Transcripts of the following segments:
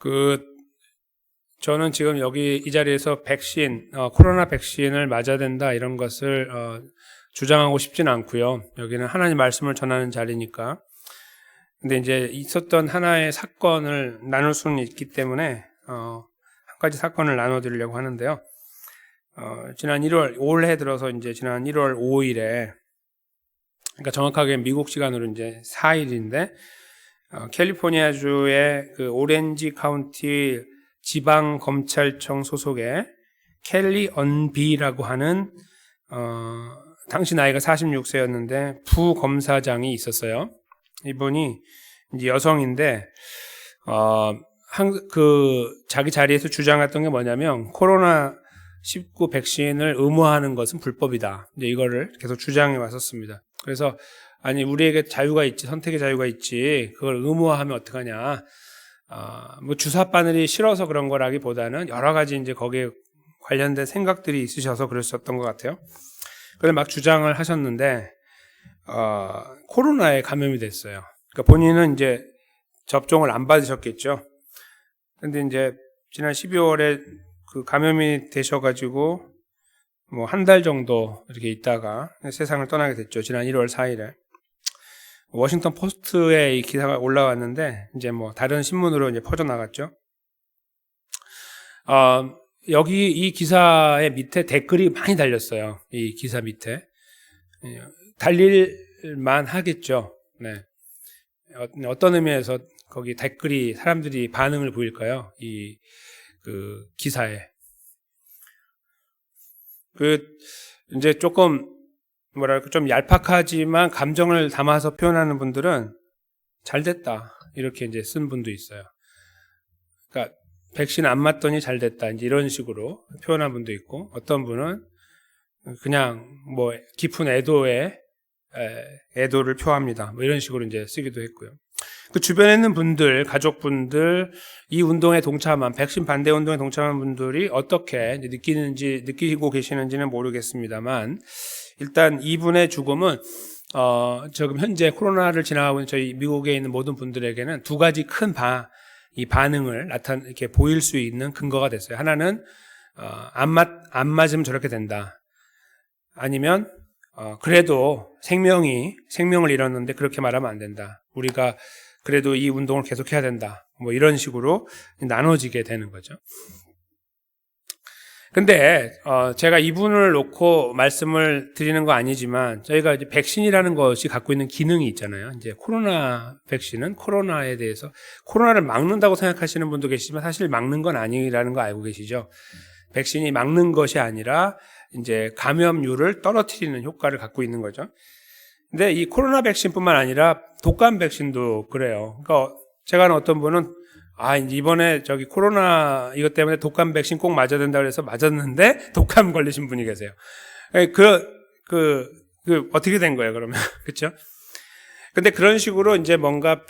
그 저는 지금 여기 이 자리에서 코로나 백신을 맞아야 된다 이런 것을 주장하고 싶지는 않고요. 여기는 하나님 말씀을 전하는 자리니까. 근데 이제 있었던 하나의 사건을 나눌 수는 있기 때문에 한 가지 사건을 나눠드리려고 하는데요. 지난 올해 들어서 이제 지난 1월 5일에, 그러니까 정확하게 미국 시간으로 이제 4일인데, 캘리포니아주의 그 오렌지 카운티 지방검찰청 소속의 켈리 언비라고 하는, 당시 나이가 46세였는데, 부검사장이 있었어요. 이분이 이제 여성인데, 자기 자리에서 주장했던 게 뭐냐면, 코로나19 백신을 의무화하는 것은 불법이다. 이제 이거를 계속 주장해 왔었습니다. 그래서, 아니, 우리에게 자유가 있지, 선택의 자유가 있지, 그걸 의무화하면 어떡하냐. 뭐 주사 바늘이 싫어서 그런 거라기보다는 여러 가지 이제 거기에 관련된 생각들이 있으셔서 그랬었던 것 같아요. 그래서 막 주장을 하셨는데, 코로나에 감염이 됐어요. 그러니까 본인은 이제 접종을 안 받으셨겠죠. 근데 이제 지난 12월에 그 감염이 되셔가지고 뭐 한 달 정도 이렇게 있다가 세상을 떠나게 됐죠. 지난 1월 4일에. 워싱턴 포스트에 이 기사가 올라왔는데 이제 뭐 다른 신문으로 이제 퍼져나갔죠. 여기 이 기사의 밑에 댓글이 많이 달렸어요. 이 기사 밑에. 달릴만 하겠죠. 네. 어떤 의미에서 거기 댓글이 사람들이 반응을 보일까요? 그 기사에. 이제 조금 뭐랄까 좀 얄팍하지만 감정을 담아서 표현하는 분들은 잘 됐다 이렇게 이제 쓴 분도 있어요. 그러니까 백신 안 맞더니 잘 됐다 이제 이런 식으로 표현한 분도 있고, 어떤 분은 그냥 뭐 깊은 애도를 표합니다. 뭐 이런 식으로 이제 쓰기도 했고요. 그 주변에 있는 분들, 가족분들, 이 운동에 동참한, 백신 반대 운동에 동참한 분들이 어떻게 느끼고 계시는지는 모르겠습니다만, 일단 이분의 죽음은, 지금 현재 코로나를 지나가고 있는 저희 미국에 있는 모든 분들에게는 두 가지 큰 이 반응을 이렇게 보일 수 있는 근거가 됐어요. 하나는, 안 맞으면 저렇게 된다. 아니면, 그래도 생명을 잃었는데 그렇게 말하면 안 된다. 우리가 그래도 이 운동을 계속해야 된다. 뭐 이런 식으로 나눠지게 되는 거죠. 근데 제가 이분을 놓고 말씀을 드리는 거 아니지만, 저희가 이제 백신이라는 것이 갖고 있는 기능이 있잖아요. 이제 코로나 백신은 코로나에 대해서, 코로나를 막는다고 생각하시는 분도 계시지만 사실 막는 건 아니라는 거 알고 계시죠? 백신이 막는 것이 아니라 이제 감염률을 떨어뜨리는 효과를 갖고 있는 거죠. 근데 이 코로나 백신뿐만 아니라 독감 백신도 그래요. 그러니까 제가 아는 어떤 분은 이번에 저기 코로나 이것 때문에 독감 백신 꼭 맞아야 된다 그래서 맞았는데 독감 걸리신 분이 계세요. 어떻게 된 거예요, 그러면? 그렇죠? 근데 그런 식으로 이제 뭔가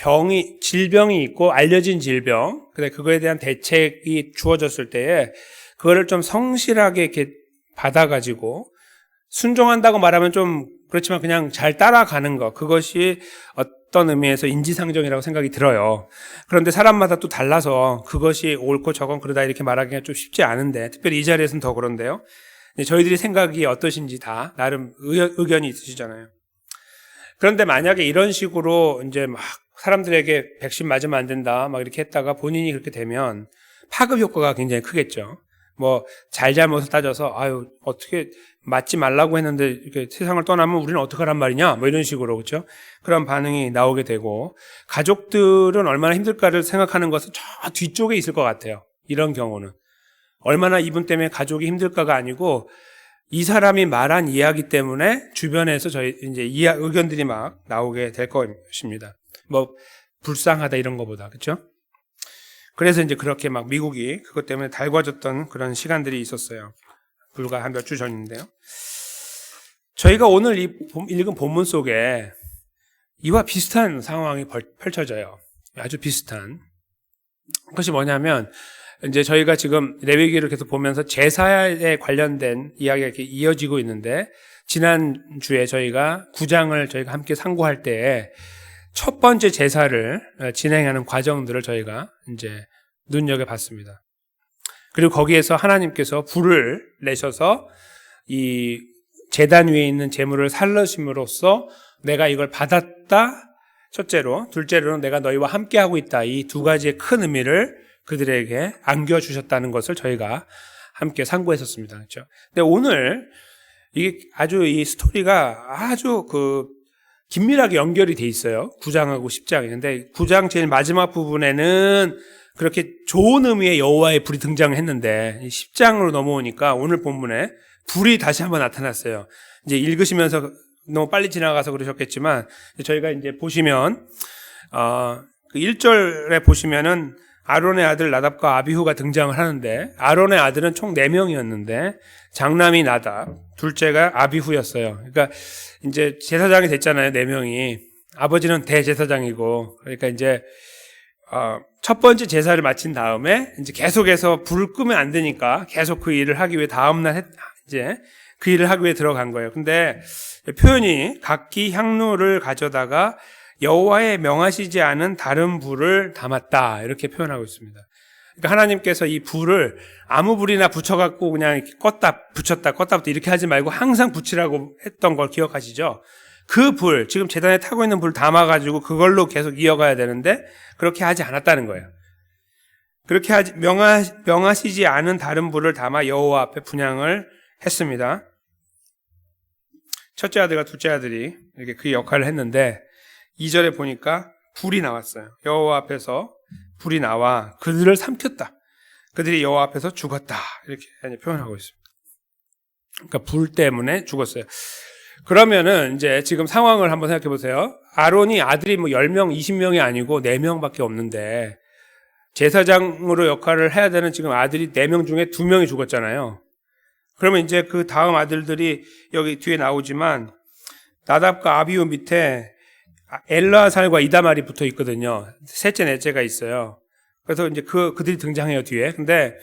질병이 있고 알려진 질병, 근데 그거에 대한 대책이 주어졌을 때에 그거를 좀 성실하게 이렇게 받아가지고 순종한다고 말하면 좀 그렇지만 그냥 잘 따라가는 거, 그것이 어떤 의미에서 인지상정이라고 생각이 들어요. 그런데 사람마다 또 달라서 그것이 옳고 저건 그러다 이렇게 말하기가 좀 쉽지 않은데, 특별히 이 자리에서는 더 그런데요. 저희들이 생각이 어떠신지 다 나름 의견이 있으시잖아요. 그런데 만약에 이런 식으로 이제 막 사람들에게 백신 맞으면 안 된다 막 이렇게 했다가 본인이 그렇게 되면 파급 효과가 굉장히 크겠죠. 뭐 잘못을 따져서 어떻게 맞지 말라고 했는데 이렇게 세상을 떠나면 우리는 어떡하란 말이냐 뭐 이런 식으로, 그렇죠? 그런 반응이 나오게 되고, 가족들은 얼마나 힘들까를 생각하는 것은 저 뒤쪽에 있을 것 같아요. 이런 경우는 얼마나 이분 때문에 가족이 힘들까가 아니고 이 사람이 말한 이야기 때문에 주변에서 저희 이제 의견들이 막 나오게 될 것입니다. 뭐 불쌍하다 이런 거보다, 그렇죠? 그래서 이제 그렇게 막 미국이 그것 때문에 달궈졌던 그런 시간들이 있었어요. 불과 한 몇 주 전인데요. 저희가 오늘 읽은 본문 속에 이와 비슷한 상황이 펼쳐져요. 아주 비슷한. 그것이 뭐냐면, 이제 저희가 지금 레위기를 계속 보면서 제사에 관련된 이야기가 이렇게 이어지고 있는데, 지난주에 저희가 9장을 저희가 함께 상고할 때 첫 번째 제사를 진행하는 과정들을 저희가 이제 눈여겨봤습니다. 그리고 거기에서 하나님께서 불을 내셔서 이 제단 위에 있는 제물을 살르심으로써 내가 이걸 받았다. 첫째로, 둘째로는 내가 너희와 함께하고 있다. 이 두 가지의 큰 의미를 그들에게 안겨주셨다는 것을 저희가 함께 상고했었습니다. 그렇죠? 근데 오늘 이게 아주 이 스토리가 아주 긴밀하게 연결이 돼 있어요. 9장하고 10장이. 근데 9장 제일 마지막 부분에는 그렇게 좋은 의미의 여호와의 불이 등장을 했는데 10장으로 넘어오니까 오늘 본문에 불이 다시 한번 나타났어요. 이제 읽으시면서 너무 빨리 지나가서 그러셨겠지만 저희가 이제 보시면 그 1절에 보시면은 아론의 아들 나답과 아비후가 등장을 하는데 아론의 아들은 총 4명이었는데 장남이 나답, 둘째가 아비후였어요. 그러니까 이제 제사장이 됐잖아요. 4명이. 아버지는 대제사장이고 그러니까 이제 첫 번째 제사를 마친 다음에 이제 계속해서 불을 끄면 안 되니까 계속 그 일을 하기 위해 다음날 이제 그 일을 하기 위해 들어간 거예요. 근데 표현이 각기 향로를 가져다가 여호와의 명하시지 않은 다른 불을 담았다 이렇게 표현하고 있습니다. 그러니까 하나님께서 이 불을 아무 불이나 붙여갖고 그냥 이렇게 껐다 붙였다 이렇게 하지 말고 항상 붙이라고 했던 걸 기억하시죠? 그 불, 지금 제단에 타고 있는 불 담아가지고 그걸로 계속 이어가야 되는데 그렇게 하지 않았다는 거예요. 그렇게 명하시지 않은 다른 불을 담아 여호와 앞에 분향을 했습니다. 첫째 아들과 둘째 아들이 이렇게 그 역할을 했는데 2절에 보니까 불이 나왔어요. 여호와 앞에서 불이 나와 그들을 삼켰다. 그들이 여호와 앞에서 죽었다. 이렇게 표현하고 있습니다. 그러니까 불 때문에 죽었어요. 그러면은 이제 지금 상황을 한번 생각해 보세요. 아론이 아들이 10명, 20명이 아니고 4명밖에 없는데 제사장으로 역할을 해야 되는 지금 아들이 4명 중에 2명이 죽었잖아요. 그러면 이제 그 다음 아들들이 여기 뒤에 나오지만 나답과 아비후 밑에 엘라살과 이다말이 붙어 있거든요. 셋째, 넷째가 있어요. 그래서 이제 그들이 등장해요, 뒤에. 근데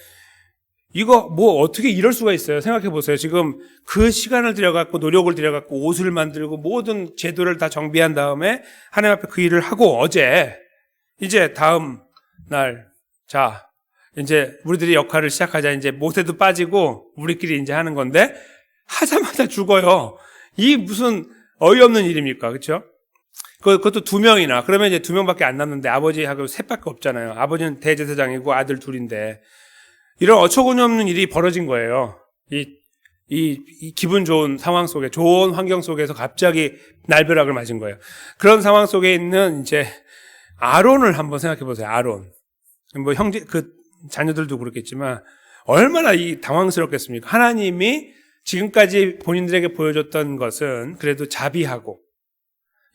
이거 어떻게 이럴 수가 있어요? 생각해 보세요. 지금 그 시간을 들여갖고 노력을 들여갖고 옷을 만들고 모든 제도를 다 정비한 다음에 하나님 앞에 그 일을 하고 어제 이제 다음 날 자 이제 우리들이 역할을 시작하자. 이제 모세도 빠지고 우리끼리 이제 하는 건데 하자마자 죽어요. 이 무슨 어이없는 일입니까? 그렇죠? 그것도 2명이나 그러면 이제 2명밖에 안 남는데 아버지하고 셋밖에 없잖아요. 아버지는 대제사장이고 아들 둘인데 이런 어처구니 없는 일이 벌어진 거예요. 이 기분 좋은 상황 속에, 좋은 환경 속에서 갑자기 날벼락을 맞은 거예요. 그런 상황 속에 있는 이제 아론을 한번 생각해 보세요. 아론. 형제, 자녀들도 그렇겠지만 얼마나 당황스럽겠습니까? 하나님이 지금까지 본인들에게 보여줬던 것은 그래도 자비하고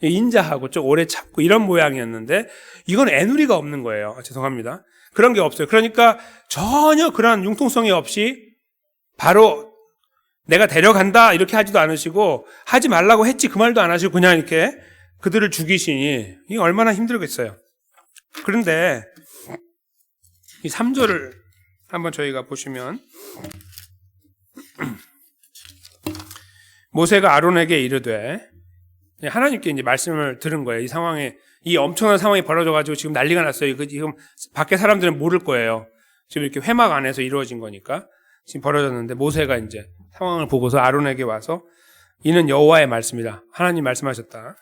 인자하고 좀 오래 참고 이런 모양이었는데 이건 애누리가 없는 거예요. 죄송합니다. 그런 게 없어요. 그러니까 전혀 그런 융통성이 없이 바로 내가 데려간다 이렇게 하지도 않으시고 하지 말라고 했지 그 말도 안 하시고 그냥 이렇게 그들을 죽이시니 이게 얼마나 힘들겠어요. 그런데 이 3절을 한번 저희가 보시면 모세가 아론에게 이르되 하나님께 이제 말씀을 들은 거예요. 이 상황에 이 엄청난 상황이 벌어져가지고 지금 난리가 났어요. 지금 밖에 사람들은 모를 거예요. 지금 이렇게 회막 안에서 이루어진 거니까 지금 벌어졌는데 모세가 이제 상황을 보고서 아론에게 와서 이는 여호와의 말씀이다. 하나님 말씀하셨다.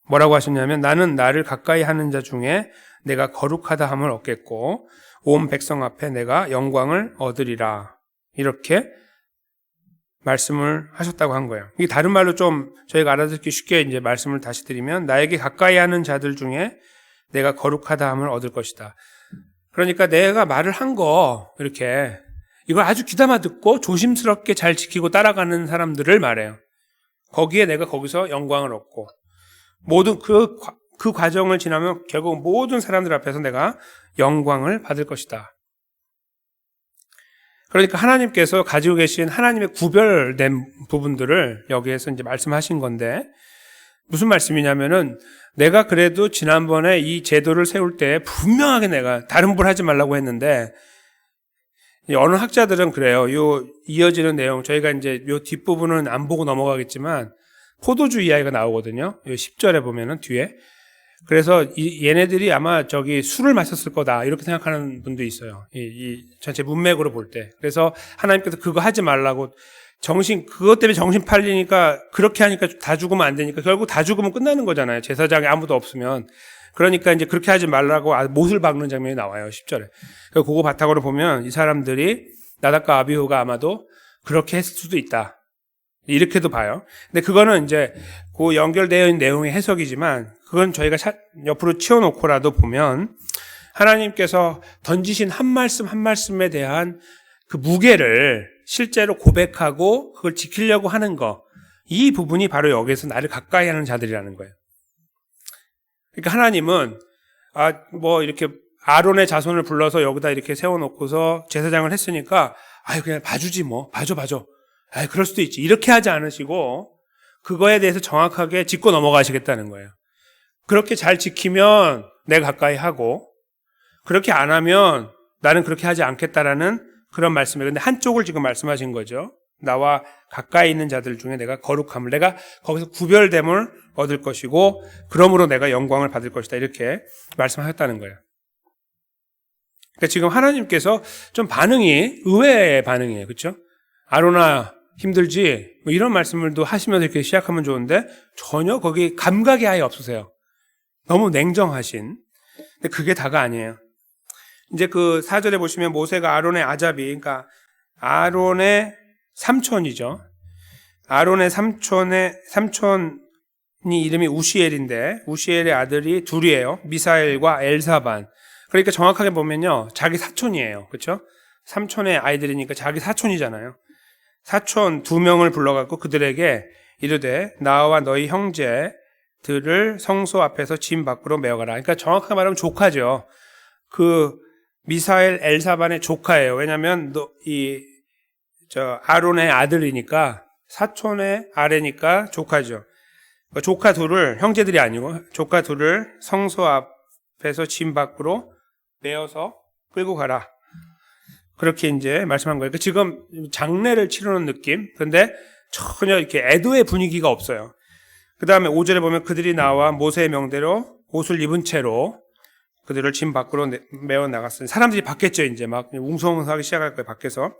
뭐라고 하셨냐면 나는 나를 가까이 하는 자 중에 내가 거룩하다 함을 얻겠고 온 백성 앞에 내가 영광을 얻으리라. 이렇게 말씀을 하셨다고 한 거예요. 이게 다른 말로 좀 저희가 알아듣기 쉽게 이제 말씀을 다시 드리면 나에게 가까이 하는 자들 중에 내가 거룩하다 함을 얻을 것이다. 그러니까 내가 말을 한 거 이렇게 이걸 아주 귀담아 듣고 조심스럽게 잘 지키고 따라가는 사람들을 말해요. 거기에 내가 거기서 영광을 얻고 모든 그 과정을 지나면 결국 모든 사람들 앞에서 내가 영광을 받을 것이다. 그러니까 하나님께서 가지고 계신 하나님의 구별된 부분들을 여기에서 이제 말씀하신 건데 무슨 말씀이냐면은 내가 그래도 지난번에 이 제도를 세울 때 분명하게 내가 다른 불 하지 말라고 했는데 어느 학자들은 그래요. 요 이어지는 내용 저희가 이제 요 뒷부분은 안 보고 넘어가겠지만 포도주 이야기가 나오거든요. 요 10절에 보면은 뒤에 그래서 얘네들이 아마 술을 마셨을 거다 이렇게 생각하는 분도 있어요. 이 전체 문맥으로 볼 때. 그래서 하나님께서 그거 하지 말라고 그것 때문에 정신 팔리니까 그렇게 하니까 다 죽으면 안 되니까 결국 다 죽으면 끝나는 거잖아요. 제사장에 아무도 없으면. 그러니까 이제 그렇게 하지 말라고 못을 박는 장면이 나와요. 10절에. 그거 바탕으로 보면 이 사람들이 나답과 아비후가 아마도 그렇게 했을 수도 있다. 이렇게도 봐요. 근데 그거는 이제 그 연결되어 있는 내용의 해석이지만 그건 저희가 옆으로 치워놓고라도 보면 하나님께서 던지신 한 말씀 한 말씀에 대한 그 무게를 실제로 고백하고 그걸 지키려고 하는 거, 이 부분이 바로 여기에서 나를 가까이 하는 자들이라는 거예요. 그러니까 하나님은 이렇게 아론의 자손을 불러서 여기다 이렇게 세워놓고서 제사장을 했으니까 그냥 봐주지 뭐, 봐줘. 그럴 수도 있지. 이렇게 하지 않으시고 그거에 대해서 정확하게 짚고 넘어가시겠다는 거예요. 그렇게 잘 지키면 내가 가까이 하고 그렇게 안 하면 나는 그렇게 하지 않겠다라는 그런 말씀이에요. 근데 한쪽을 지금 말씀하신 거죠. 나와 가까이 있는 자들 중에 내가 거룩함을, 내가 거기서 구별됨을 얻을 것이고 그러므로 내가 영광을 받을 것이다. 이렇게 말씀하셨다는 거예요. 그러니까 지금 하나님께서 좀 반응이 의외의 반응이에요. 그렇죠? 아론아 힘들지? 뭐 이런 말씀을도 하시면서 이렇게 시작하면 좋은데 전혀 거기 감각이 아예 없으세요. 너무 냉정하신. 근데 그게 다가 아니에요. 이제 그 4절에 보시면 모세가 아론의 아잡이, 그러니까 아론의 삼촌이죠. 아론의 삼촌이 이름이 우시엘인데 우시엘의 아들이 둘이에요. 미사엘과 엘사반. 그러니까 정확하게 보면요, 자기 사촌이에요. 그렇죠? 삼촌의 아이들이니까 자기 사촌이잖아요. 사촌 2명을 불러갖고 그들에게 이르되 나와 너희 형제들을 성소 앞에서 짐 밖으로 메어가라. 그러니까 정확하게 말하면 조카죠. 그 미사엘 엘사반의 조카예요. 왜냐하면 아론의 아들이니까 사촌의 아래니까 조카죠. 그러니까 조카 둘을, 형제들이 아니고 조카 둘을 성소 앞에서 짐 밖으로 메어서 끌고 가라. 그렇게 이제 말씀한 거예요. 지금 장례를 치르는 느낌. 그런데 전혀 이렇게 애도의 분위기가 없어요. 그 다음에 5절에 보면 그들이 나와 모세의 명대로 옷을 입은 채로 그들을 짐 밖으로 메어 나갔어요. 사람들이 봤겠죠. 이제 막 웅성웅성하기 시작할 거예요. 밖에서.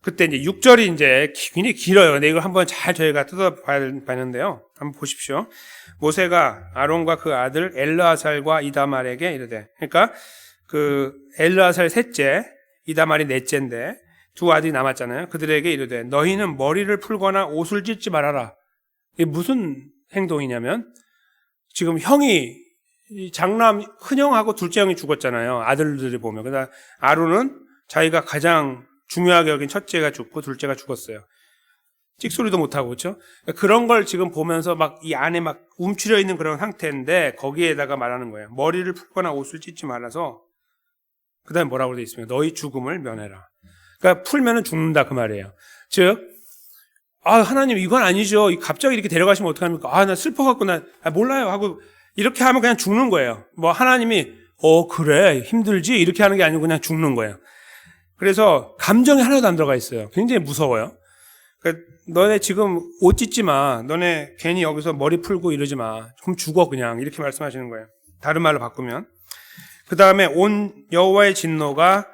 그때 이제 6절이 이제 굉장히 길어요. 근데 이걸 한번 잘 저희가 뜯어봤는데요. 한번 보십시오. 모세가 아론과 그 아들 엘르아살과 이다말에게 이르되, 그러니까 그 엘르아살 셋째, 이다말이 넷째인데 두 아들이 남았잖아요. 그들에게 이르되 너희는 머리를 풀거나 옷을 찢지 말아라. 이게 무슨 행동이냐면 지금 장남 큰형하고 둘째 형이 죽었잖아요. 아들들이 보면. 그러다 아론은 자기가 가장 중요하게 여긴 첫째가 죽고 둘째가 죽었어요. 찍소리도 못하고, 그렇죠? 그런 걸 지금 보면서 막 이 안에 막 움츠려 있는 그런 상태인데 거기에다가 말하는 거예요. 머리를 풀거나 옷을 찢지 말아서. 그 다음에 뭐라고 되어 있습니까? 너희 죽음을 면해라. 그러니까 풀면은 죽는다 그 말이에요. 즉, 하나님 이건 아니죠. 갑자기 이렇게 데려가시면 어떡합니까? 나 슬퍼갖고 몰라요 하고 이렇게 하면 그냥 죽는 거예요. 뭐 하나님이 그래 힘들지 이렇게 하는 게 아니고 그냥 죽는 거예요. 그래서 감정이 하나도 안 들어가 있어요. 굉장히 무서워요. 그러니까 너네 지금 옷 찢지 마. 너네 괜히 여기서 머리 풀고 이러지 마. 그럼 죽어 그냥. 이렇게 말씀하시는 거예요. 다른 말로 바꾸면. 그 다음에 온 여호와의 진노가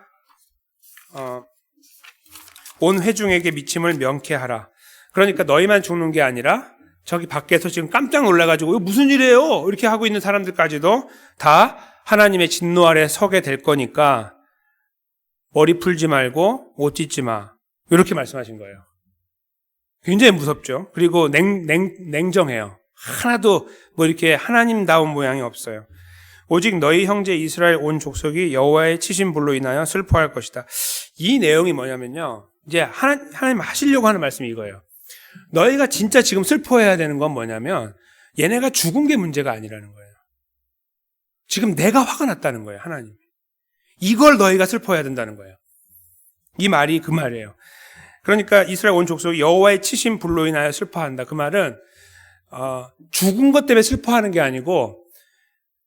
온 회중에게 미침을 명케하라. 그러니까 너희만 죽는 게 아니라 저기 밖에서 지금 깜짝 놀라가지고 이거 무슨 일이에요? 이렇게 하고 있는 사람들까지도 다 하나님의 진노 아래 서게 될 거니까 머리 풀지 말고 옷 찢지 마. 이렇게 말씀하신 거예요. 굉장히 무섭죠. 그리고 냉정해요. 하나도 뭐 이렇게 하나님다운 모양이 없어요. 오직 너희 형제 이스라엘 온 족속이 여호와의 치신 불로 인하여 슬퍼할 것이다. 이 내용이 뭐냐면요. 이제 하나님 하시려고 하는 말씀이 이거예요. 너희가 진짜 지금 슬퍼해야 되는 건 뭐냐면 얘네가 죽은 게 문제가 아니라는 거예요. 지금 내가 화가 났다는 거예요. 하나님. 이걸 너희가 슬퍼해야 된다는 거예요. 이 말이 그 말이에요. 그러니까 이스라엘 온 족속이 여호와의 치신 불로 인하여 슬퍼한다. 그 말은 죽은 것 때문에 슬퍼하는 게 아니고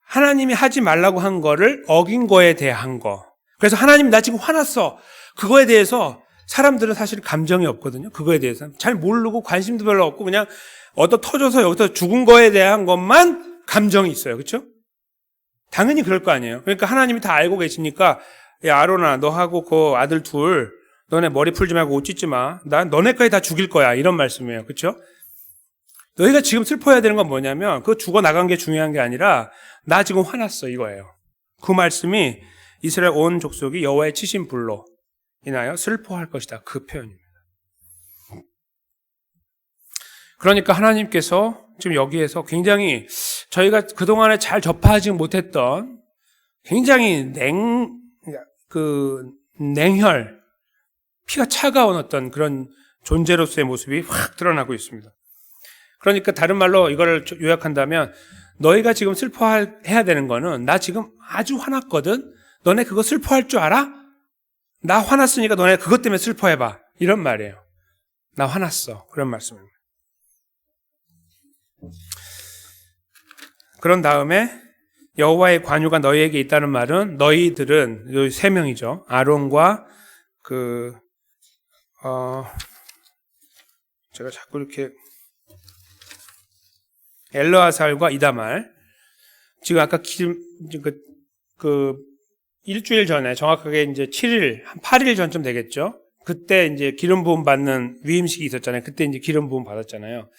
하나님이 하지 말라고 한 거를 어긴 거에 대한 거. 그래서 하나님 나 지금 화났어. 그거에 대해서 사람들은 사실 감정이 없거든요. 그거에 대해서 잘 모르고 관심도 별로 없고 그냥 얻어 터져서 여기서 죽은 거에 대한 것만 감정이 있어요. 그렇죠? 당연히 그럴 거 아니에요. 그러니까 하나님이 다 알고 계시니까 야 아론아 너하고 그 아들 둘 너네 머리 풀지 말고 옷 찢지 마. 난 너네까지 다 죽일 거야. 이런 말씀이에요. 그렇죠? 너희가 지금 슬퍼해야 되는 건 뭐냐면 그 죽어나간 게 중요한 게 아니라 나 지금 화났어 이거예요. 그 말씀이 이스라엘 온 족속이 여호와의 치신 불로 인하여 슬퍼할 것이다. 그 표현입니다. 그러니까 하나님께서 지금 여기에서 굉장히 저희가 그동안에 잘 접하지 못했던 굉장히 냉혈, 피가 차가운 어떤 그런 존재로서의 모습이 확 드러나고 있습니다. 그러니까 다른 말로 이거를 요약한다면 너희가 지금 슬퍼해야 되는 거는 나 지금 아주 화났거든? 너네 그거 슬퍼할 줄 알아? 나 화났으니까 너네 그것 때문에 슬퍼해봐. 이런 말이에요. 나 화났어. 그런 말씀입니다. 그런 다음에 여호와의 관유가 너희에게 있다는 말은 너희들은 여기 세 명이죠. 아론과 제가 자꾸 이렇게 엘르아살과 이다말 지금 아까 일주일 전에 정확하게 이제 7일, 한 8일 전쯤 되겠죠. 그때 이제 기름 부음 받는 위임식이 있었잖아요. 그때 이제 기름 부음 받았잖아요.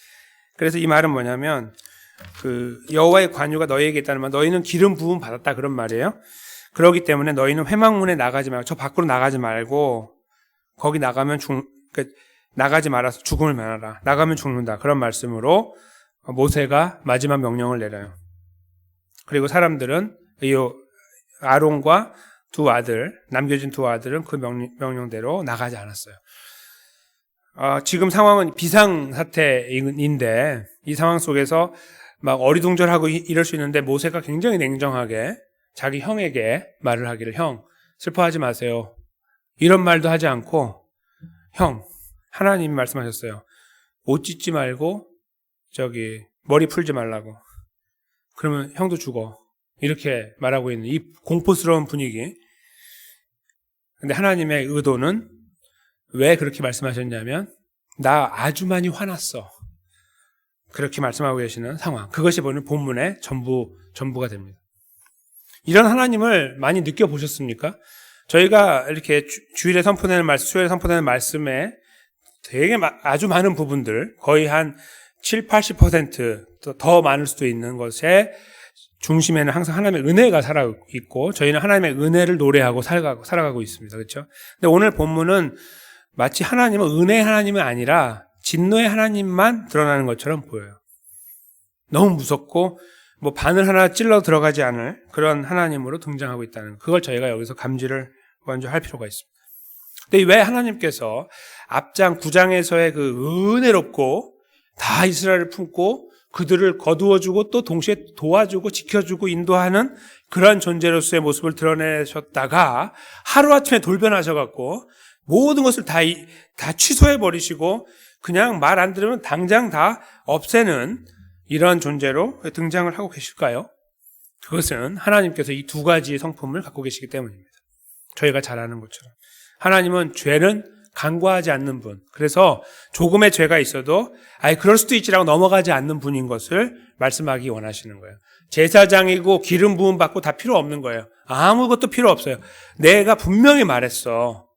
그래서 이 말은 뭐냐면 여호와의 관유가 너희에게 있다는 말, 너희는 기름 부음 받았다 그런 말이에요. 그렇기 때문에 너희는 회막문에 나가지 말고 저 밖으로 나가지 말고 거기 나가면 나가지 말아서 죽음을 면하라. 나가면 죽는다. 그런 말씀으로 모세가 마지막 명령을 내려요. 그리고 사람들은 이 아론과 남겨진 두 아들은 그 명령대로 나가지 않았어요. 지금 상황은 비상사태인데 이 상황 속에서 막 어리둥절하고 이럴 수 있는데 모세가 굉장히 냉정하게 자기 형에게 말을 하기를 형 슬퍼하지 마세요. 이런 말도 하지 않고 형 하나님이 말씀하셨어요. 옷 찢지 말고 머리 풀지 말라고. 그러면 형도 죽어. 이렇게 말하고 있는 이 공포스러운 분위기. 근데 하나님의 의도는 왜 그렇게 말씀하셨냐면 나 아주 많이 화났어. 그렇게 말씀하고 계시는 상황. 그것이 오늘 본문의 전부가 됩니다. 이런 하나님을 많이 느껴보셨습니까? 저희가 이렇게 주일에 선포되는 말씀, 수요일에 선포되는 말씀에 되게 아주 많은 부분들, 거의 한 7, 80% 더 많을 수도 있는 것에 중심에는 항상 하나님의 은혜가 살아있고 저희는 하나님의 은혜를 노래하고 살아가고 있습니다. 그렇죠? 근데 오늘 본문은 마치 하나님은 은혜의 하나님은 아니라 진노의 하나님만 드러나는 것처럼 보여요. 너무 무섭고 바늘 하나 찔러 들어가지 않을 그런 하나님으로 등장하고 있다는 그걸 저희가 여기서 감지를 먼저 할 필요가 있습니다. 근데 왜 하나님께서 앞장 9장에서의 그 은혜롭고 다 이스라엘을 품고 그들을 거두어주고 또 동시에 도와주고 지켜주고 인도하는 그런 존재로서의 모습을 드러내셨다가 하루아침에 돌변하셔갖고 모든 것을 다 취소해버리시고 그냥 말 안 들으면 당장 다 없애는 이런 존재로 등장을 하고 계실까요? 그것은 하나님께서 이 두 가지의 성품을 갖고 계시기 때문입니다. 저희가 잘 아는 것처럼. 하나님은 죄는 간과하지 않는 분. 그래서 조금의 죄가 있어도 그럴 수도 있지라고 넘어가지 않는 분인 것을 말씀하기 원하시는 거예요. 제사장이고 기름 부음 받고 다 필요 없는 거예요. 아무것도 필요 없어요. 내가 분명히 말했어.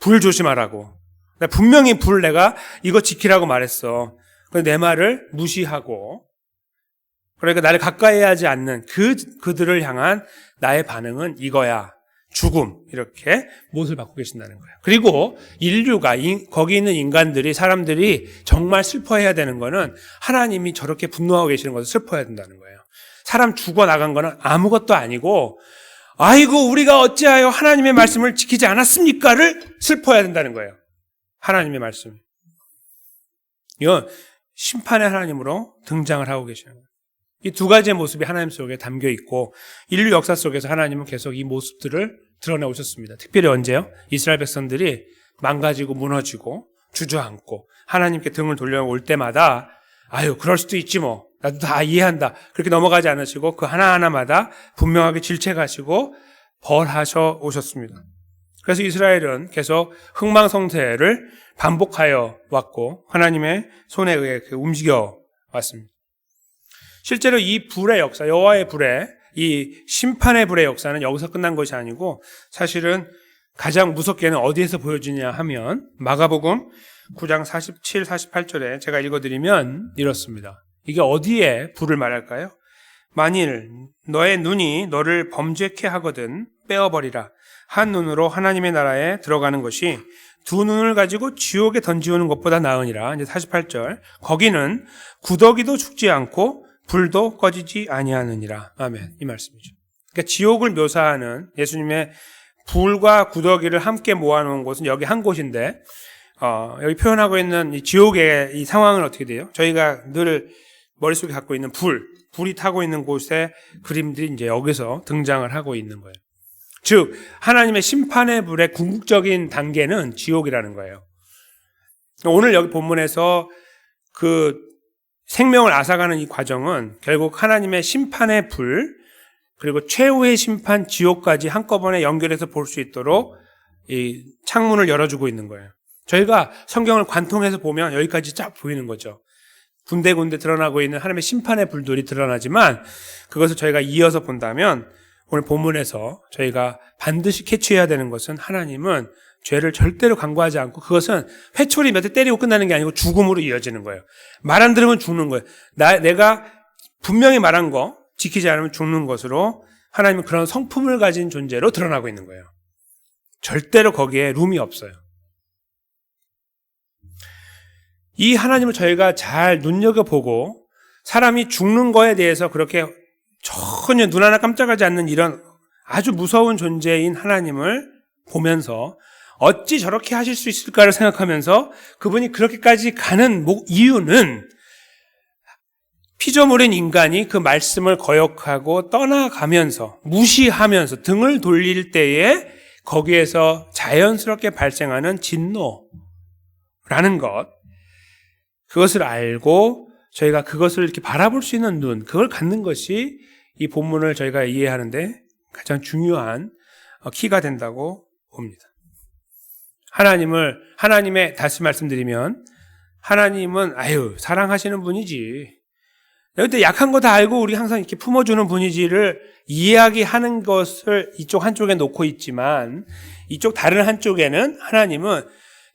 불 조심하라고. 분명히 내가 이거 지키라고 말했어. 내 말을 무시하고 그러니까 나를 가까이 하지 않는 그들을 향한 나의 반응은 이거야. 죽음. 이렇게 못을 받고 계신다는 거예요. 그리고 인류가 거기 있는 사람들이 정말 슬퍼해야 되는 거는 하나님이 저렇게 분노하고 계시는 것을 슬퍼해야 된다는 거예요. 사람 죽어나간 거는 아무것도 아니고 아이고 우리가 어찌하여 하나님의 말씀을 지키지 않았습니까를 슬퍼해야 된다는 거예요. 하나님의 말씀. 이건 심판의 하나님으로 등장을 하고 계시는 거예요. 이 두 가지의 모습이 하나님 속에 담겨 있고 인류 역사 속에서 하나님은 계속 이 모습들을 드러내 오셨습니다. 특별히 언제요? 이스라엘 백성들이 망가지고 무너지고 주저앉고 하나님께 등을 돌려올 때마다 그럴 수도 있지 뭐. 나도 다 이해한다. 그렇게 넘어가지 않으시고 그 하나하나마다 분명하게 질책하시고 벌하셔 오셨습니다. 그래서 이스라엘은 계속 흥망성쇠를 반복하여 왔고 하나님의 손에 의해 움직여 왔습니다. 실제로 이 불의 역사, 여호와의 불의 이 심판의 불의 역사는 여기서 끝난 것이 아니고 사실은 가장 무섭게는 어디에서 보여지냐 하면 마가복음 9장 47, 48절에 제가 읽어드리면 이렇습니다. 이게 어디에 불을 말할까요? 만일 너의 눈이 너를 범죄케 하거든 빼어버리라. 한 눈으로 하나님의 나라에 들어가는 것이 두 눈을 가지고 지옥에 던지우는 것보다 나으니라. 이제 48절. 거기는 구더기도 죽지 않고 불도 꺼지지 아니하느니라. 아멘. 이 말씀이죠. 그러니까 지옥을 묘사하는 예수님의 불과 구더기를 함께 모아놓은 곳은 여기 한 곳인데, 여기 표현하고 있는 이 지옥의 이 상황은 어떻게 돼요? 저희가 늘 머릿속에 갖고 있는 불이 타고 있는 곳의 그림들이 이제 여기서 등장을 하고 있는 거예요. 즉, 하나님의 심판의 불의 궁극적인 단계는 지옥이라는 거예요. 오늘 여기 본문에서 그 생명을 앗아가는 이 과정은 결국 하나님의 심판의 불, 그리고 최후의 심판 지옥까지 한꺼번에 연결해서 볼 수 있도록 이 창문을 열어주고 있는 거예요. 저희가 성경을 관통해서 보면 여기까지 쫙 보이는 거죠. 군데군데 드러나고 있는 하나님의 심판의 불들이 드러나지만 그것을 저희가 이어서 본다면 오늘 본문에서 저희가 반드시 캐치해야 되는 것은 하나님은 죄를 절대로 간과하지 않고 그것은 회초리 몇 대 때리고 끝나는 게 아니고 죽음으로 이어지는 거예요. 말 안 들으면 죽는 거예요. 내가 분명히 말한 거 지키지 않으면 죽는 것으로 하나님은 그런 성품을 가진 존재로 드러나고 있는 거예요. 절대로 거기에 룸이 없어요. 이 하나님을 저희가 잘 눈여겨보고 사람이 죽는 거에 대해서 그렇게 전혀 눈 하나 깜짝하지 않는 이런 아주 무서운 존재인 하나님을 보면서 어찌 저렇게 하실 수 있을까를 생각하면서 그분이 그렇게까지 가는 이유는 피조물인 인간이 그 말씀을 거역하고 떠나가면서 무시하면서 등을 돌릴 때에 거기에서 자연스럽게 발생하는 진노라는 것, 그것을 알고 저희가 그것을 이렇게 바라볼 수 있는 눈, 그걸 갖는 것이 이 본문을 저희가 이해하는데 가장 중요한 키가 된다고 봅니다. 하나님의 다시 말씀드리면 하나님은 사랑하시는 분이지. 근데 약한 거 다 알고 우리 항상 이렇게 품어주는 분이지를 이야기하는 것을 이쪽 한쪽에 놓고 있지만 이쪽 다른 한쪽에는 하나님은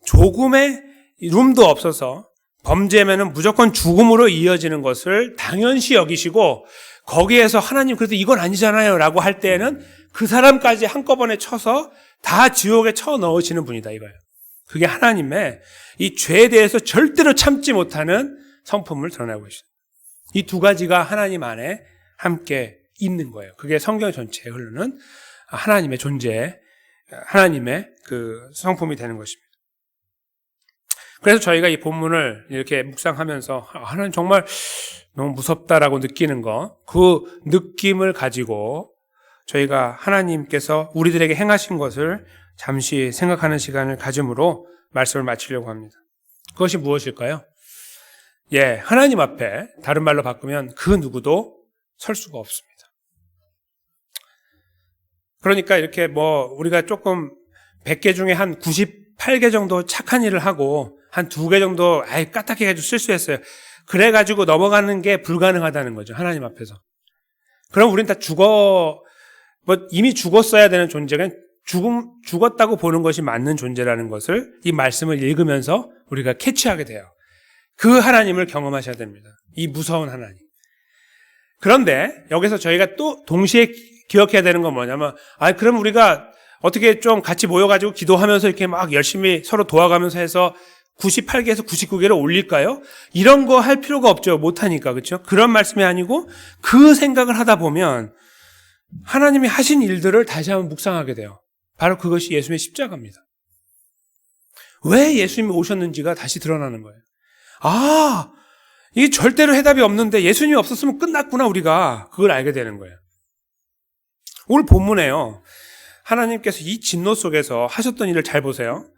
조금의 룸도 없어서 범죄면은 무조건 죽음으로 이어지는 것을 당연시 여기시고 거기에서 하나님 그래도 이건 아니잖아요 라고 할 때에는 그 사람까지 한꺼번에 쳐서 다 지옥에 쳐 넣으시는 분이다 이거예요. 그게 하나님의 이 죄에 대해서 절대로 참지 못하는 성품을 드러내고 계십니다. 이 두 가지가 하나님 안에 함께 있는 거예요. 그게 성경 전체에 흐르는 하나님의 존재, 하나님의 그 성품이 되는 것입니다. 그래서 저희가 이 본문을 이렇게 묵상하면서 하나님 정말 너무 무섭다라고 느끼는 거, 그 느낌을 가지고 저희가 하나님께서 우리들에게 행하신 것을 잠시 생각하는 시간을 가짐으로 말씀을 마치려고 합니다. 그것이 무엇일까요? 하나님 앞에 다른 말로 바꾸면 그 누구도 설 수가 없습니다. 그러니까 이렇게 우리가 조금 100개 중에 한 98개 정도 착한 일을 하고 한 2개 정도 까딱해가지고 실수했어요. 그래가지고 넘어가는 게 불가능하다는 거죠. 하나님 앞에서. 그럼 우리는 다 이미 죽었어야 되는 존재가 죽었다고 보는 것이 맞는 존재라는 것을 이 말씀을 읽으면서 우리가 캐치하게 돼요. 그 하나님을 경험하셔야 됩니다. 이 무서운 하나님. 그런데 여기서 저희가 또 동시에 기억해야 되는 건 뭐냐면 그럼 우리가 어떻게 좀 같이 모여가지고 기도하면서 이렇게 막 열심히 서로 도와가면서 해서 98개에서 99개를 올릴까요? 이런 거 할 필요가 없죠. 못하니까. 그렇죠? 그런 말씀이 아니고 그 생각을 하다 보면 하나님이 하신 일들을 다시 한번 묵상하게 돼요. 바로 그것이 예수님의 십자가입니다. 왜 예수님이 오셨는지가 다시 드러나는 거예요. 이게 절대로 해답이 없는데 예수님이 없었으면 끝났구나 우리가. 그걸 알게 되는 거예요. 오늘 본문에요. 하나님께서 이 진노 속에서 하셨던 일을 잘 보세요.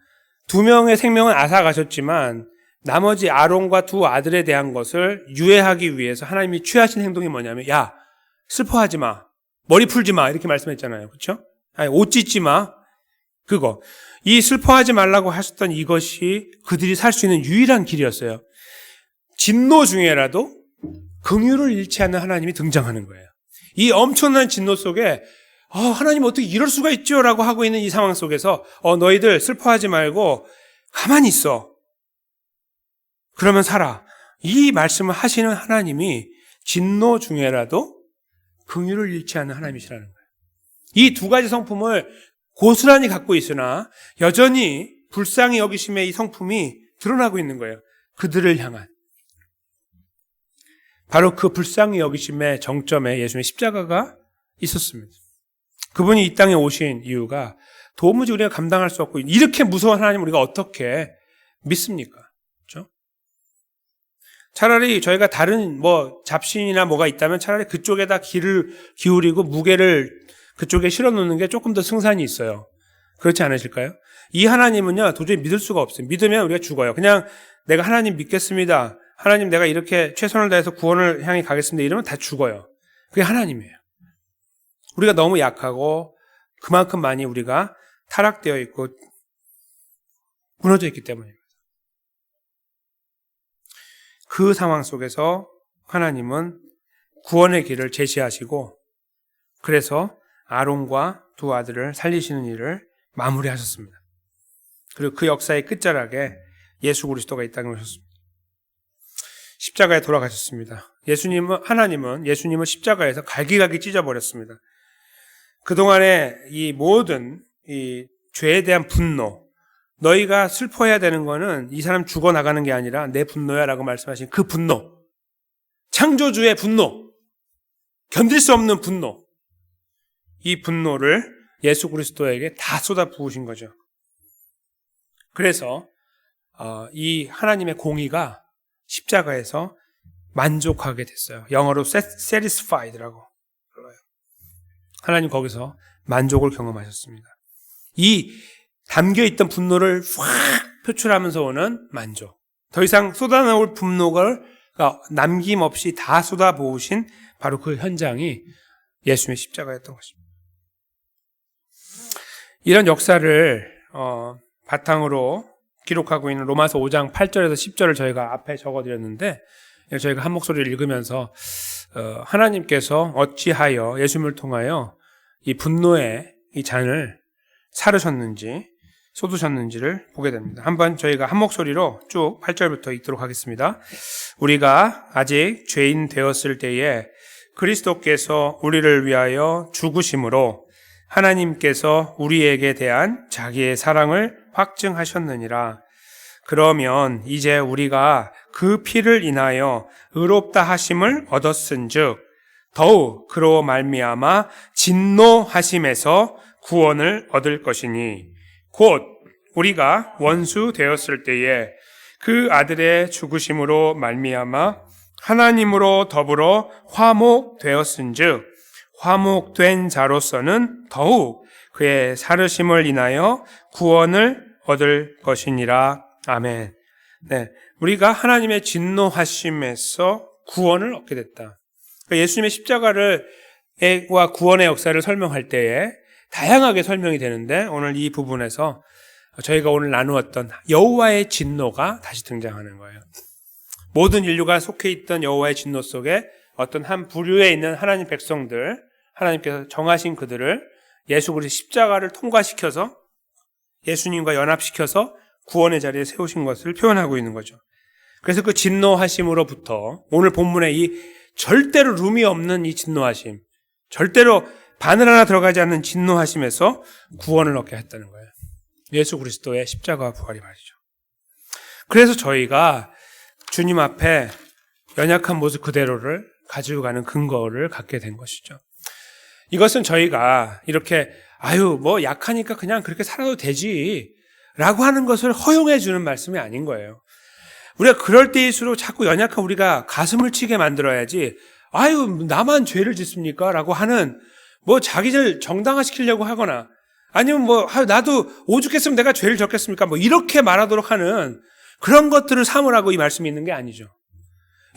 2명의 생명은 앗아가셨지만 나머지 아론과 2 아들에 대한 것을 유예하기 위해서 하나님이 취하신 행동이 뭐냐면 슬퍼하지 마. 머리 풀지 마. 이렇게 말씀했잖아요. 그렇죠? 옷 찢지 마. 그거. 이 슬퍼하지 말라고 하셨던 이것이 그들이 살 수 있는 유일한 길이었어요. 진노 중에라도 긍휼을 잃지 않는 하나님이 등장하는 거예요. 이 엄청난 진노 속에 하나님 어떻게 이럴 수가 있죠? 라고 하고 있는 이 상황 속에서 너희들 슬퍼하지 말고 가만히 있어. 그러면 살아. 이 말씀을 하시는 하나님이 진노 중에라도 긍휼을 잃지 않는 하나님이시라는 거예요. 이 두 가지 성품을 고스란히 갖고 있으나 여전히 불쌍히 여기심의 이 성품이 드러나고 있는 거예요. 그들을 향한. 바로 그 불쌍히 여기심의 정점에 예수님의 십자가가 있었습니다. 그분이 이 땅에 오신 이유가 도무지 우리가 감당할 수 없고 이렇게 무서운 하나님을 우리가 어떻게 믿습니까? 그렇죠? 차라리 저희가 다른 잡신이나 뭐가 있다면 차라리 그쪽에다 귀를 기울이고 무게를 그쪽에 실어 놓는 게 조금 더 승산이 있어요. 그렇지 않으실까요? 이 하나님은요, 도저히 믿을 수가 없어요. 믿으면 우리가 죽어요. 그냥 내가 하나님 믿겠습니다. 하나님 내가 이렇게 최선을 다해서 구원을 향해 가겠습니다. 이러면 다 죽어요. 그게 하나님이에요. 우리가 너무 약하고 그만큼 많이 우리가 타락되어 있고 무너져 있기 때문입니다. 그 상황 속에서 하나님은 구원의 길을 제시하시고 그래서 아론과 두 아들을 살리시는 일을 마무리하셨습니다. 그리고 그 역사의 끝자락에 예수 그리스도가 이 땅에 오셨습니다. 십자가에 돌아가셨습니다. 하나님은 예수님을 십자가에서 갈기갈기 찢어버렸습니다. 그동안에 이 모든 이 죄에 대한 분노, 너희가 슬퍼해야 되는 거는 이 사람 죽어나가는 게 아니라 내 분노야 라고 말씀하신 그 분노, 창조주의 분노, 견딜 수 없는 분노, 이 분노를 예수 그리스도에게 다 쏟아 부으신 거죠. 그래서 이 하나님의 공의가 십자가에서 만족하게 됐어요. 영어로 satisfied라고 불러요. 하나님 거기서 만족을 경험하셨습니다. 이 담겨있던 분노를 확 표출하면서 오는 만족. 더 이상 쏟아나올 분노를 남김없이 다 쏟아부으신 바로 그 현장이 예수님의 십자가였던 것입니다. 이런 역사를 바탕으로 기록하고 있는 로마서 5장 8절에서 10절을 저희가 앞에 적어드렸는데 저희가 한 목소리를 읽으면서 하나님께서 어찌하여 예수님을 통하여 이 분노의 이 잔을 사르셨는지 쏟으셨는지를 보게 됩니다. 한번 저희가 한 목소리로 쭉 8절부터 읽도록 하겠습니다. 우리가 아직 죄인 되었을 때에 그리스도께서 우리를 위하여 죽으심으로 하나님께서 우리에게 대한 자기의 사랑을 확증하셨느니라. 그러면 이제 우리가 그 피를 인하여 의롭다 하심을 얻었은즉 더욱 그로 말미암아 진노하심에서 구원을 얻을 것이니 곧 우리가 원수 되었을 때에 그 아들의 죽으심으로 말미암아 하나님으로 더불어 화목되었은즉 화목된 자로서는 더욱 그의 사르심을 인하여 구원을 얻을 것이니라. 아멘. 네, 우리가 하나님의 진노하심에서 구원을 얻게 됐다. 예수님의 십자가와 구원의 역사를 설명할 때에 다양하게 설명이 되는데 오늘 이 부분에서 저희가 오늘 나누었던 여호와의 진노가 다시 등장하는 거예요. 모든 인류가 속해 있던 여호와의 진노 속에 어떤 한 부류에 있는 하나님 백성들, 하나님께서 정하신 그들을 예수 그리스도 십자가를 통과시켜서 예수님과 연합시켜서 구원의 자리에 세우신 것을 표현하고 있는 거죠. 그래서 그 진노하심으로부터 오늘 본문에 이 절대로 룸이 없는 이 진노하심, 절대로 바늘 하나 들어가지 않는 진노하심에서 구원을 얻게 했다는 거예요. 예수 그리스도의 십자가와 부활이 말이죠. 그래서 저희가 주님 앞에 연약한 모습 그대로를 가지고 가는 근거를 갖게 된 것이죠. 이것은 저희가 이렇게 약하니까 그냥 그렇게 살아도 되지 라고 하는 것을 허용해 주는 말씀이 아닌 거예요. 우리가 그럴 때일수록 자꾸 연약한 우리가 가슴을 치게 만들어야지 나만 죄를 짓습니까? 라고 하는 자기를 정당화시키려고 하거나 아니면 나도 오죽했으면 내가 죄를 졌겠습니까? 이렇게 말하도록 하는 그런 것들을 삼으라고 이 말씀이 있는 게 아니죠.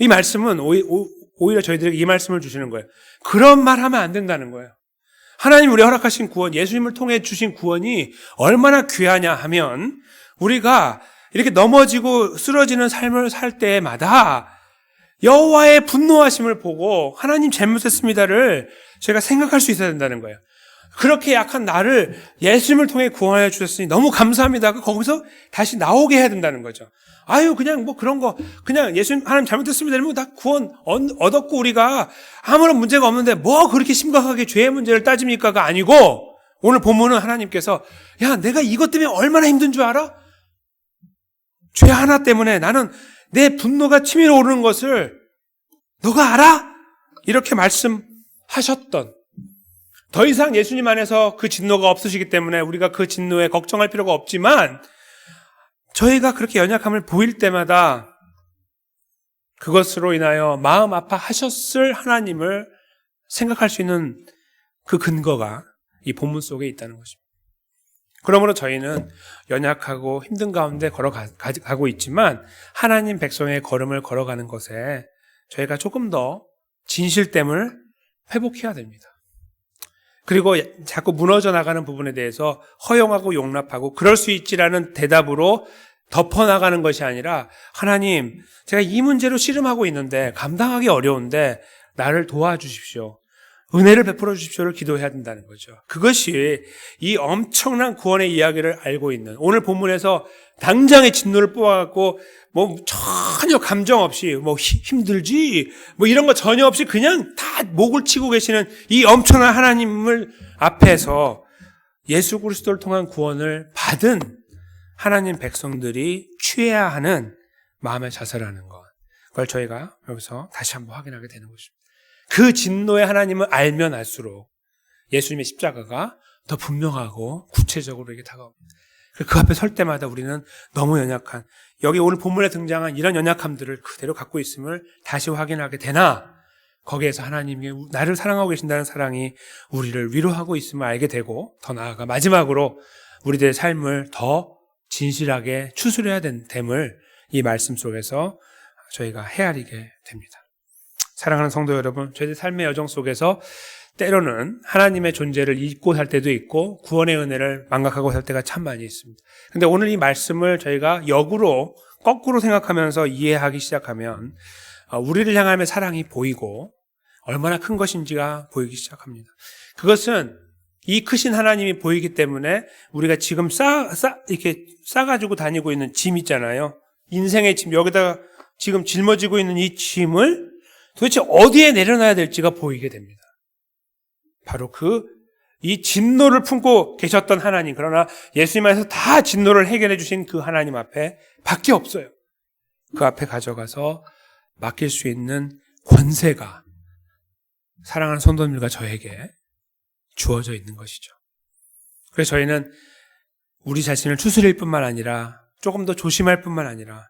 이 말씀은 오히려 저희들에게 이 말씀을 주시는 거예요. 그런 말 하면 안 된다는 거예요. 하나님 우리 허락하신 구원, 예수님을 통해 주신 구원이 얼마나 귀하냐 하면 우리가 이렇게 넘어지고 쓰러지는 삶을 살 때마다 여호와의 분노하심을 보고 하나님 잘못했습니다를 저희가 생각할 수 있어야 된다는 거예요. 그렇게 약한 나를 예수님을 통해 구원하여 주셨으니 너무 감사합니다. 거기서 다시 나오게 해야 된다는 거죠. 아유, 그냥 뭐 그런 거, 그냥 예수님, 하나님 잘못했습니다. 이러면 다 구원 얻었고 우리가 아무런 문제가 없는데 뭐 그렇게 심각하게 죄의 문제를 따집니까가 아니고, 오늘 본문은 하나님께서, 야, 내가 이것 때문에 얼마나 힘든 줄 알아? 죄 하나 때문에 나는 내 분노가 치밀어 오르는 것을 너가 알아? 이렇게 말씀하셨던, 더 이상 예수님 안에서 그 진노가 없으시기 때문에 우리가 그 진노에 걱정할 필요가 없지만, 저희가 그렇게 연약함을 보일 때마다 그것으로 인하여 마음 아파하셨을 하나님을 생각할 수 있는 그 근거가 이 본문 속에 있다는 것입니다. 그러므로 저희는 연약하고 힘든 가운데 걸어가고 있지만 하나님 백성의 걸음을 걸어가는 것에 저희가 조금 더 진실됨을 회복해야 됩니다. 그리고 자꾸 무너져 나가는 부분에 대해서 허용하고 용납하고 그럴 수 있지라는 대답으로 덮어나가는 것이 아니라, 하나님, 제가 이 문제로 씨름하고 있는데 감당하기 어려운데 나를 도와주십시오, 은혜를 베풀어 주십시오를 기도해야 된다는 거죠. 그것이 이 엄청난 구원의 이야기를 알고 있는, 오늘 본문에서 당장의 진노를 뽑아갖고 뭐 전혀 감정 없이 뭐 힘들지 뭐 이런 거 전혀 없이 그냥 다 목을 치고 계시는 이 엄청난 하나님을 앞에서 예수 그리스도를 통한 구원을 받은 하나님 백성들이 취해야 하는 마음의 자세라는 것, 그걸 저희가 여기서 다시 한번 확인하게 되는 것입니다. 그 진노의 하나님을 알면 알수록 예수님의 십자가가 더 분명하고 구체적으로 이렇게 다가옵니다. 그 앞에 설 때마다 우리는 너무 연약한, 여기 오늘 본문에 등장한 이런 연약함들을 그대로 갖고 있음을 다시 확인하게 되나, 거기에서 하나님이 나를 사랑하고 계신다는 사랑이 우리를 위로하고 있음을 알게 되고, 더 나아가 마지막으로 우리들의 삶을 더 진실하게 추스려야 됨을 이 말씀 속에서 저희가 헤아리게 됩니다. 사랑하는 성도 여러분, 저희들 삶의 여정 속에서 때로는 하나님의 존재를 잊고 살 때도 있고 구원의 은혜를 망각하고 살 때가 참 많이 있습니다. 근데 오늘 이 말씀을 저희가 역으로, 거꾸로 생각하면서 이해하기 시작하면 우리를 향함의 사랑이 보이고 얼마나 큰 것인지가 보이기 시작합니다. 그것은 이 크신 하나님이 보이기 때문에 우리가 지금 이렇게 싸가지고 다니고 있는 짐 있잖아요. 인생의 짐, 여기다가 지금 짊어지고 있는 이 짐을 도대체 어디에 내려놔야 될지가 보이게 됩니다. 바로 이 진노를 품고 계셨던 하나님, 그러나 예수님 안에서 다 진노를 해결해 주신 그 하나님 앞에 밖에 없어요. 그 앞에 가져가서 맡길 수 있는 권세가 사랑하는 성도님들과 저에게 주어져 있는 것이죠. 그래서 저희는 우리 자신을 추스릴 뿐만 아니라 조금 더 조심할 뿐만 아니라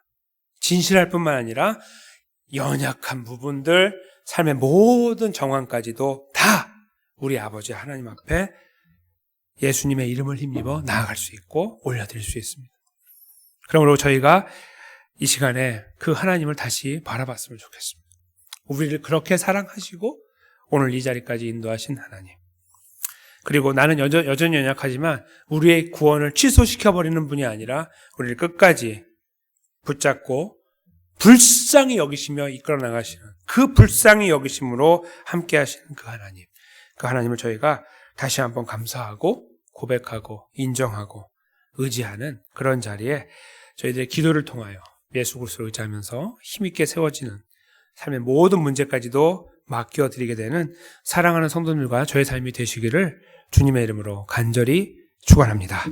진실할 뿐만 아니라 연약한 부분들, 삶의 모든 정황까지도 다 우리 아버지 하나님 앞에 예수님의 이름을 힘입어 나아갈 수 있고 올려드릴 수 있습니다. 그러므로 저희가 이 시간에 그 하나님을 다시 바라봤으면 좋겠습니다. 우리를 그렇게 사랑하시고 오늘 이 자리까지 인도하신 하나님, 그리고 나는 여전히 연약하지만 우리의 구원을 취소시켜버리는 분이 아니라 우리를 끝까지 붙잡고 불쌍히 여기시며 이끌어 나가시는 그 불쌍히 여기심으로 함께 하시는 그 하나님, 그 하나님을 저희가 다시 한번 감사하고 고백하고 인정하고 의지하는 그런 자리에 저희들의 기도를 통하여 예수 그리스도를 의지하면서 힘있게 세워지는 삶의 모든 문제까지도 맡겨드리게 되는 사랑하는 성도들과 저의 삶이 되시기를 주님의 이름으로 간절히 축원합니다.